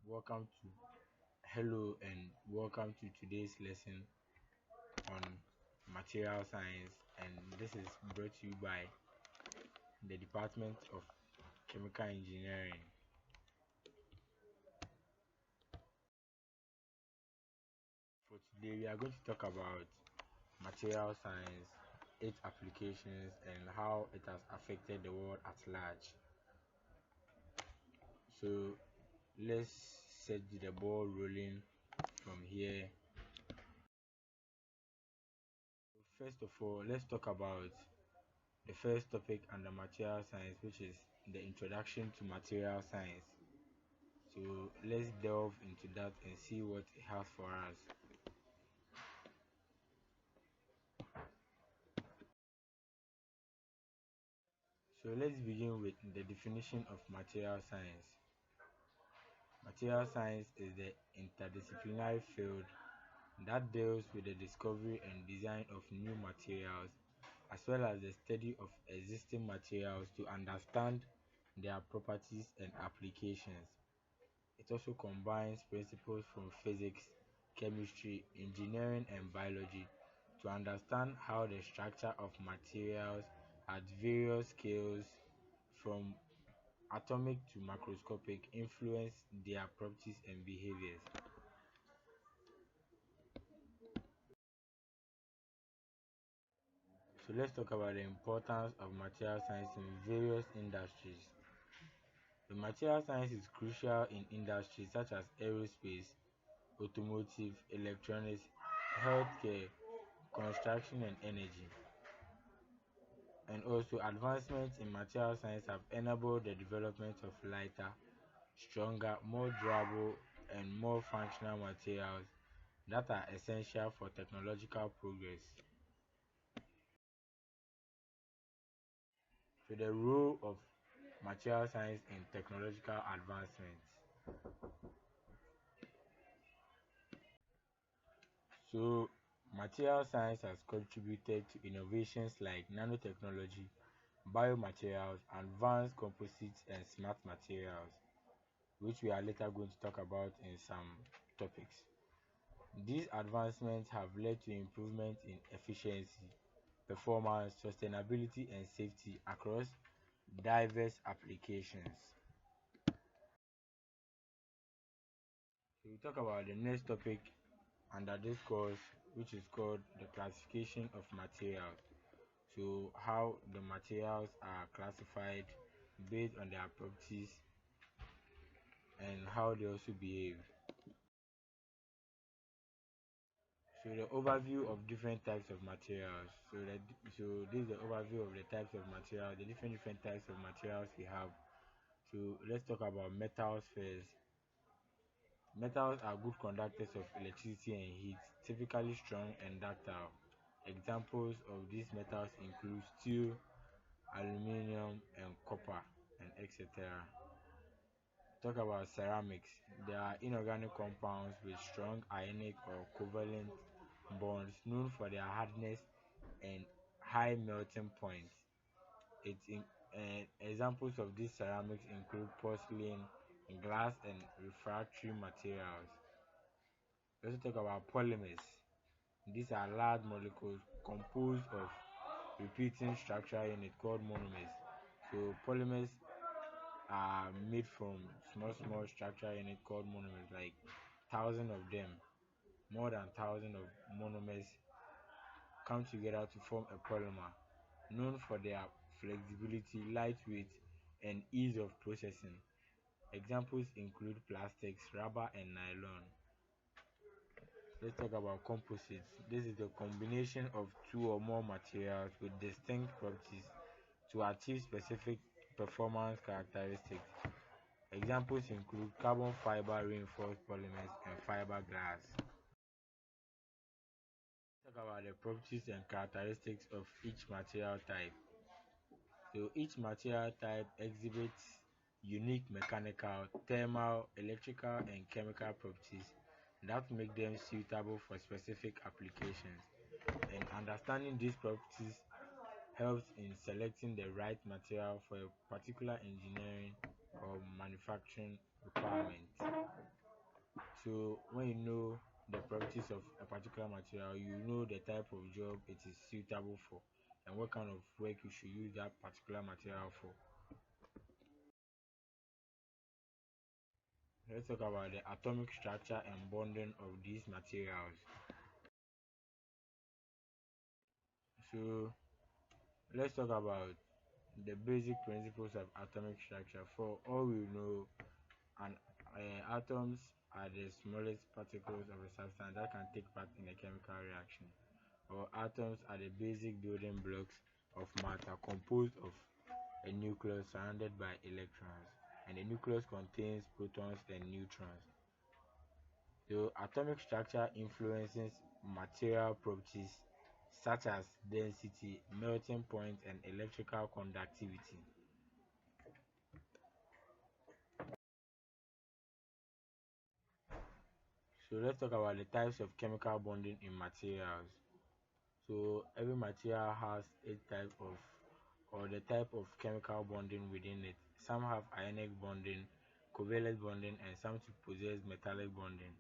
Welcome to Hello and welcome to today's lesson on material science, and this is brought to you by the Department of Chemical Engineering. For today, we are going to talk about material science, its applications, and how it has affected the world at large. So, let's set the ball rolling from here. First of all, let's talk about the first topic under material science, which is the introduction to material science. So let's delve into that and see what it has for us. So let's begin with the definition of material science. Material science is the interdisciplinary field that deals with the discovery and design of new materials, as well as the study of existing materials to understand their properties and applications. It also combines principles from physics, chemistry, engineering, and biology to understand how the structure of materials at various scales, from atomic to macroscopic, influence their properties and behaviors. So let's talk about the importance of material science in various industries. The material science is crucial in industries such as aerospace, automotive, electronics, healthcare, construction, and energy. And also, advancements in material science have enabled the development of lighter, stronger, more durable, and more functional materials that are essential for technological progress. So, the role of material science in technological advancements. So, material science has contributed to innovations like nanotechnology, biomaterials, advanced composites, and smart materials, which we are later going to talk about in some topics. These advancements have led to improvements in efficiency, performance, sustainability, and safety across diverse applications. So we talk about the next topic under this course, which is called the classification of materials. So how the materials are classified based on their properties and how they also behave. So the overview of different types of materials. So this is the overview of the types of materials, the different types of materials we have. So let's talk about metals first. Metals are good conductors of electricity and heat, typically strong and ductile. Examples of these metals include steel, aluminum, and copper, and etc. Talk about ceramics. They are inorganic compounds with strong ionic or covalent bonds known for their hardness and high melting point. Examples of these ceramics include porcelain, glass, and refractory materials. We also talk about polymers. These are large molecules composed of repeating structural units called monomers. So polymers are made from small structural units called monomers, like thousands of them. More than thousands of monomers come together to form a polymer, known for their flexibility, lightweight, and ease of processing. Examples include plastics, rubber, and nylon. Let's talk about composites. This is the combination of two or more materials with distinct properties to achieve specific performance characteristics. Examples include carbon fiber reinforced polymers and fiberglass. Talk about the properties and characteristics of each material type. So each material type exhibits unique mechanical, thermal, electrical, and chemical properties that make them suitable for specific applications. And understanding these properties helps in selecting the right material for a particular engineering or manufacturing requirements. So when you know the properties of a particular material, you know the type of job it is suitable for and what kind of work you should use that particular material for. Let's talk about the atomic structure and bonding of these materials. So let's talk about the basic principles of atomic structure. For all we know, and atoms are the smallest particles of a substance that can take part in a chemical reaction. Or atoms are the basic building blocks of matter composed of a nucleus surrounded by electrons, and the nucleus contains protons and neutrons. So atomic structure influences material properties such as density, melting point, and electrical conductivity. So let's talk about the types of chemical bonding in materials. So every material has a type of or the type of chemical bonding within it. Some have ionic bonding, covalent bonding, and some to possess metallic bonding.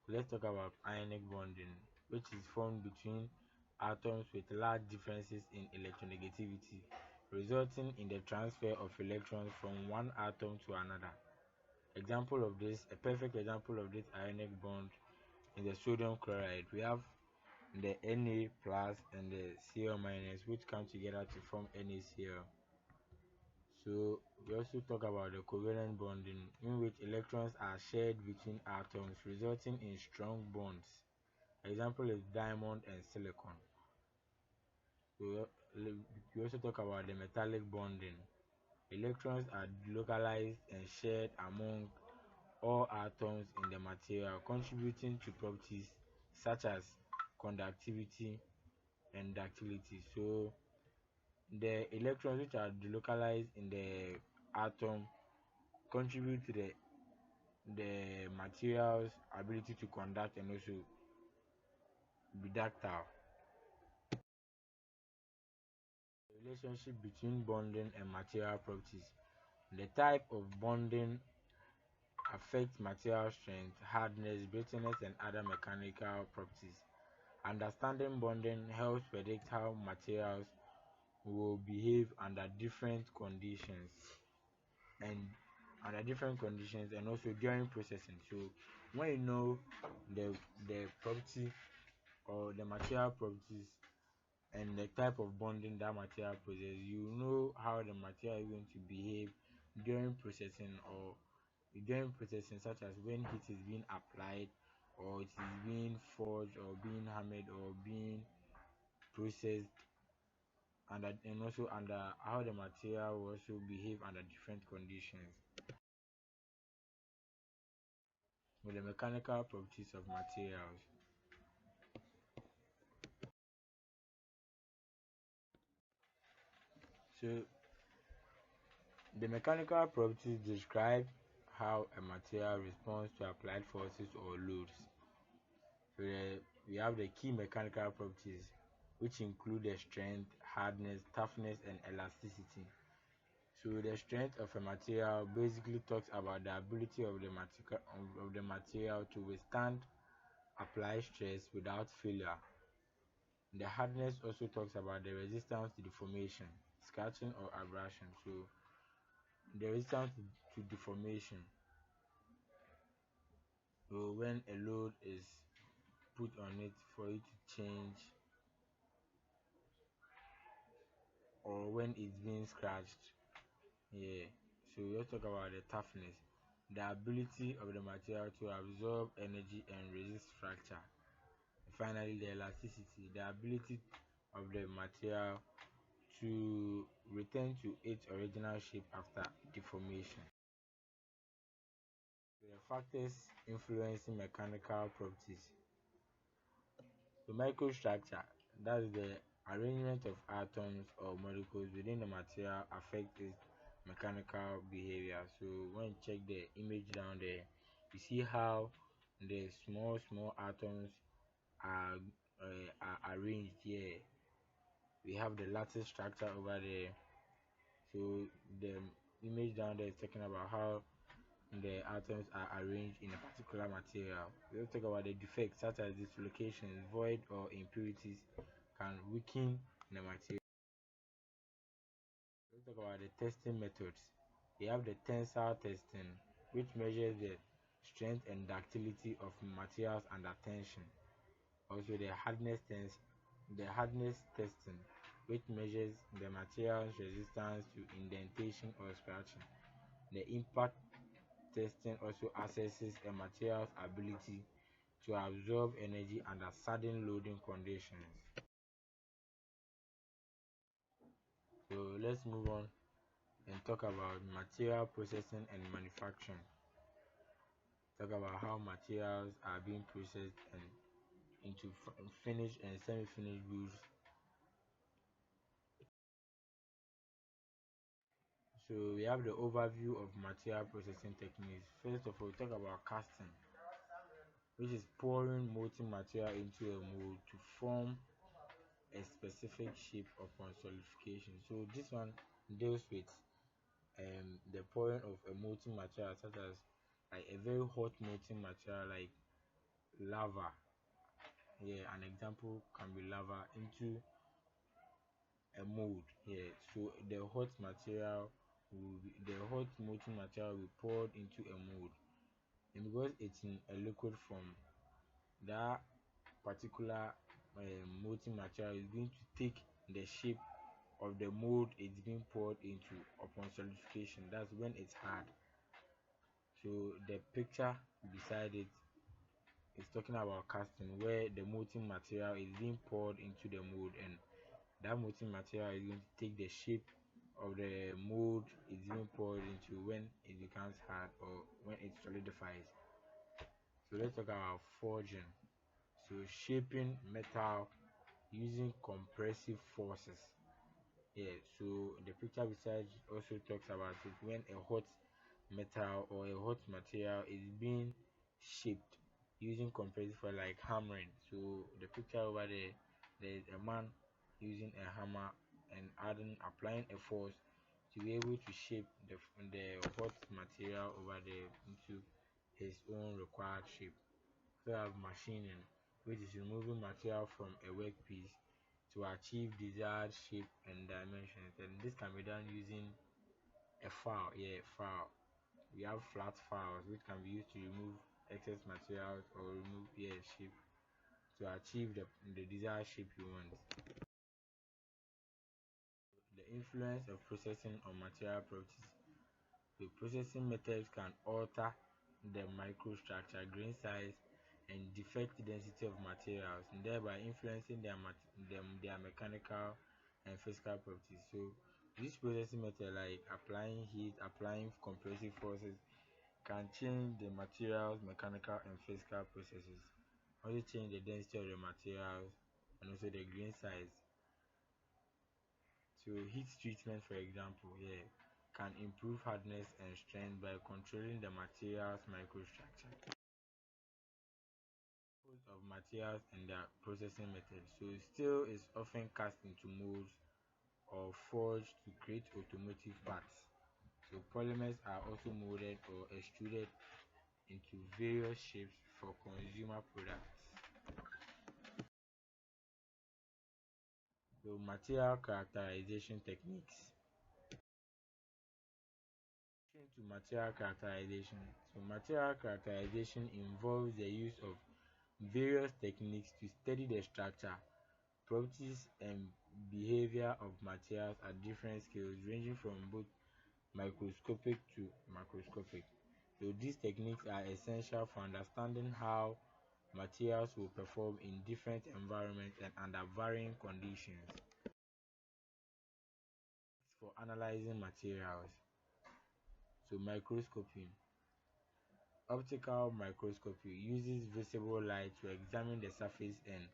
So let's talk about ionic bonding, which is formed between atoms with large differences in electronegativity, resulting in the transfer of electrons from one atom to another. A perfect example of this ionic bond is the sodium chloride. We have the Na plus and the Cl minus, which come together to form NaCl. So we also talk about the covalent bonding, in which electrons are shared between atoms, resulting in strong bonds. Example is diamond and silicon. We also talk about the metallic bonding. Electrons are localized and shared among all atoms in the material, contributing to properties such as conductivity and ductility. So the electrons which are delocalized in the atom contribute to the material's ability to conduct and also be ductile. The relationship between bonding and material properties. The type of bonding affects material strength, hardness, brittleness, and other mechanical properties. Understanding bonding helps predict how materials will behave under different conditions and and also during processing. So when you know the property or the material properties and the type of bonding that material possesses, you know how the material is going to behave during processing or during processing, such as when heat is being applied or it is being forged or being hammered or being processed, and also under how the material will also behave under different conditions. With the mechanical properties of materials. So the mechanical properties describe how a material responds to applied forces or loads. So we have the key mechanical properties, which include the strength, hardness, toughness, and elasticity. So the strength of a material basically talks about the ability of the material to withstand applied stress without failure. The hardness also talks about the resistance to deformation, scratching, or abrasion. So the resistance to deformation. So when a load is put on it for it to change, or when it's being scratched. Yeah. So let's talk about the toughness. The ability of the material to absorb energy and resist fracture. Finally, the elasticity, the ability of the material to return to its original shape after deformation. The factors influencing mechanical properties. The microstructure, that's the arrangement of atoms or molecules within the material affect its mechanical behavior. So when you check the image down there, you see how the small atoms are are arranged here. We have the lattice structure over there. So the image down there is talking about how the atoms are arranged in a particular material. We'll talk about the defects such as dislocations, void, or impurities can weaken the material. We'll talk about the testing methods. We have the tensile testing, which measures the strength and ductility of materials under tension. Also, the hardness testing, which measures the material's resistance to indentation or scratching. The impact testing also assesses a material's ability to absorb energy under sudden loading conditions. So let's move on and talk about material processing and manufacturing. Talk about how materials are being processed and into finished and semi-finished goods. So we have the overview of material processing techniques. First of all, talk about casting, which is pouring molten material into a mold to form a specific shape upon solidification. So this one deals with the pouring of a molten material such as like a very hot molten material like lava. Yeah, an example can be lava into a mold. Yeah, so the hot molten material will be poured into a mold, and because it's in a liquid form, that particular molten material is going to take the shape of the mold it's being poured into upon solidification. That's when it's hard. So the picture beside it is talking about casting, where the molten material is being poured into the mold, and that molten material is going to take the shape of the mold it's being poured into when it becomes hard or when it solidifies. So let's talk about forging. So shaping metal using compressive forces. Yeah, so the picture beside also talks about it when a hot metal or a hot material is being shaped using compressive force like hammering. So the picture over there, there's a man using a hammer and applying a force to be able to shape the hot material over there into his own required shape. So I have machining, which is removing material from a workpiece to achieve desired shape and dimensions. And this can be done using a file. Yeah, file. We have flat files which can be used to remove excess materials or remove shape to achieve the desired shape you want. The influence of processing on material properties. The processing methods can alter the microstructure, grain size, and defect density of materials, and thereby influencing their mechanical and physical properties. So, this processing method, like applying heat, applying compressive forces, can change the material's mechanical and physical processes. Also change the density of the materials and also the grain size. So heat treatment, for example, here can improve hardness and strength by controlling the material's microstructure. Types of materials and their processing methods. So steel is often cast into molds or forged to create automotive parts. So polymers are also molded or extruded into various shapes for consumer products. So material characterization techniques. To material characterization. So material characterization involves the use of various techniques to study the structure, properties, and behavior of materials at different scales, ranging from both microscopic to macroscopic. So these techniques are essential for understanding how materials will perform in different environments and under varying conditions. For analyzing materials, so microscopy. Optical microscopy uses visible light to examine the surface and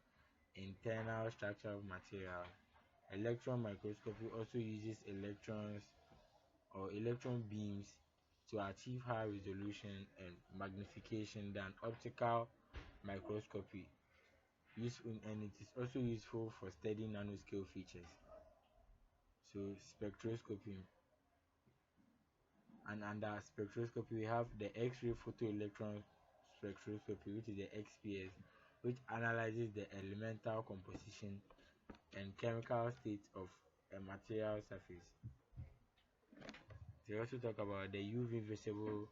internal structure of material. Electron microscopy also uses electrons or electron beams to achieve high resolution and magnification than optical microscopy. Useful, and it is also useful for studying nanoscale features. So spectroscopy. And under spectroscopy, we have the X-ray photoelectron spectroscopy, which is the XPS, which analyzes the elemental composition and chemical state of a material surface. They also talk about the UV visible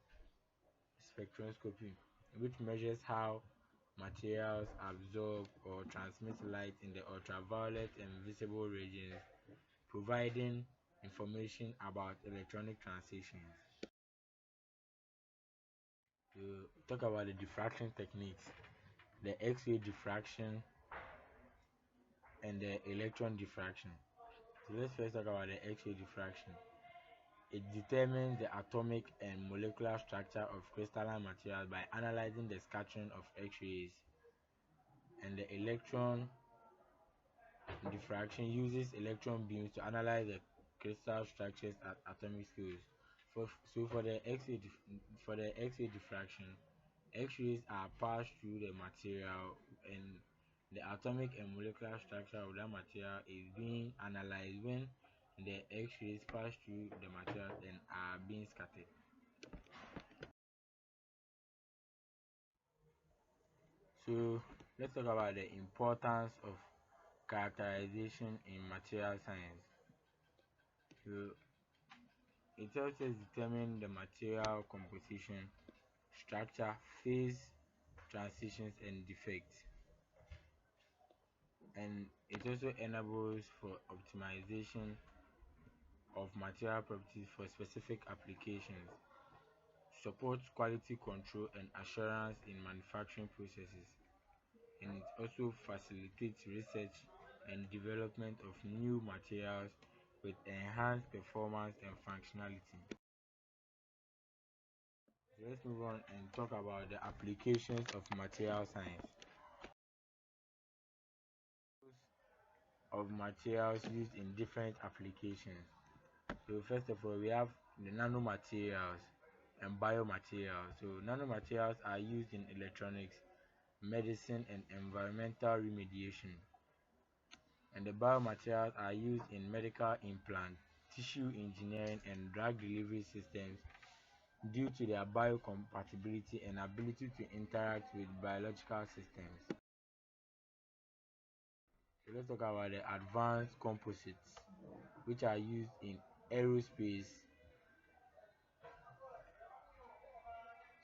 spectroscopy, which measures how materials absorb or transmit light in the ultraviolet and visible regions, providing information about electronic transitions. To talk about the diffraction techniques, the X-ray diffraction and the electron diffraction. So let's first talk about the X-ray diffraction. It determines the atomic and molecular structure of crystalline materials by analyzing the scattering of X-rays, and the electron diffraction uses electron beams to analyze the crystal structures at atomic scales. For the X-ray diffraction, X-rays are passed through the material, and the atomic and molecular structure of that material is being analyzed when the X-rays pass through the material and are being scattered. So let's talk about the importance of characterization in material science. So it helps us determine the material composition, structure, phase, transitions, and defects. And it also enables for optimization of material properties for specific applications, supports quality control and assurance in manufacturing processes, and it also facilitates research and development of new materials with enhanced performance and functionality. So let's move on and talk about the applications of material science. Of materials used in different applications. So first of all, we have the nanomaterials and biomaterials. So nanomaterials are used in electronics, medicine, and environmental remediation. And the biomaterials are used in medical implant, tissue engineering, and drug delivery systems due to their biocompatibility and ability to interact with biological systems. So let's talk about the advanced composites, which are used in aerospace.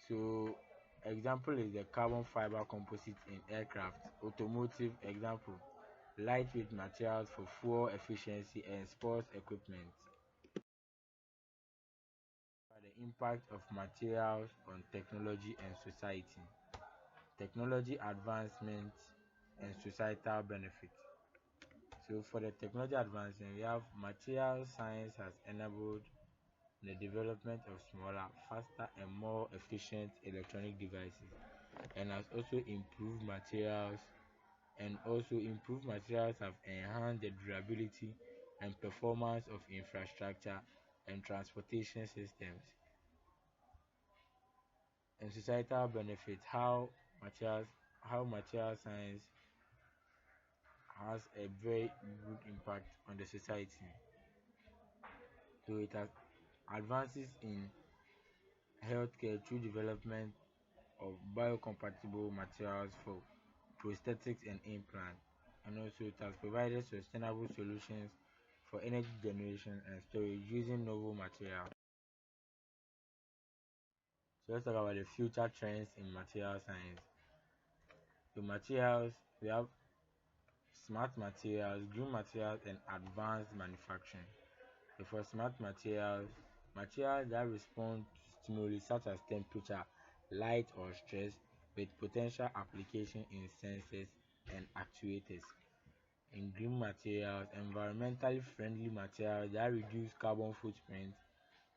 So example is the carbon fiber composite in aircraft, automotive example, lightweight materials for fuel efficiency and sports equipment. The impact of materials on technology and society, technology advancement and societal benefits. So for the technology advancement, we have material science has enabled the development of smaller, faster, and more efficient electronic devices, and has also improved materials have enhanced the durability and performance of infrastructure and transportation systems. And societal benefits, how material science has a very good impact on the society. So it has advances in healthcare through development of biocompatible materials for prosthetics and implants, and also it has provided sustainable solutions for energy generation and storage using novel materials. So let's talk about the future trends in material science. The materials, we have smart materials, green materials, and advanced manufacturing. So for smart materials, materials that respond to stimuli such as temperature, light, or stress, with potential application in sensors and actuators. In green materials, environmentally friendly materials that reduce carbon footprint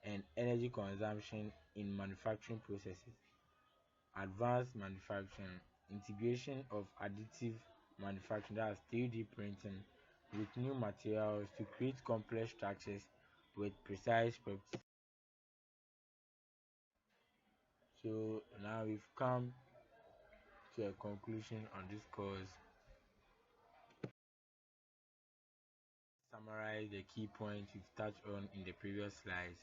and energy consumption in manufacturing processes. Advanced manufacturing, integration of additive manufacturing, that's 3D printing, with new materials to create complex structures with precise properties. So now we've come to a conclusion on this course. Summarize the key points we've touched on in the previous slides.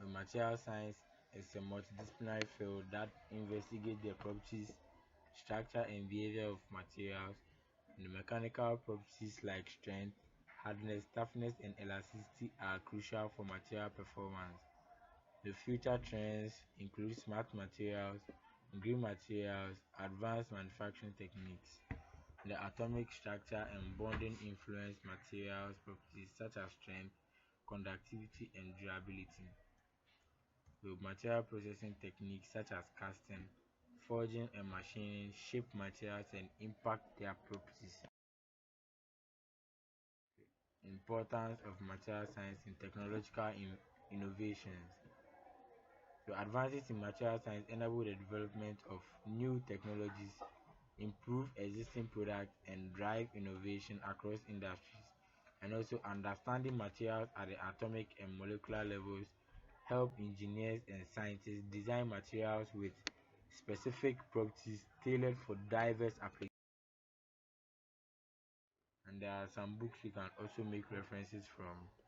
Material science is a multidisciplinary field that investigates the properties, structure, and behavior of materials. The mechanical properties like strength, hardness, toughness, and elasticity are crucial for material performance. The future trends include smart materials, green materials, advanced manufacturing techniques. The atomic structure and bonding influence materials properties such as strength, conductivity, and durability. The material processing techniques such as casting, forging, and machining shape materials and impact their properties. Importance of material science in technological innovations. So advances in material science enable the development of new technologies, improve existing products, and drive innovation across industries. And also understanding materials at the atomic and molecular levels help engineers and scientists design materials with specific properties tailored for diverse applications. And there are some books we can also make references from.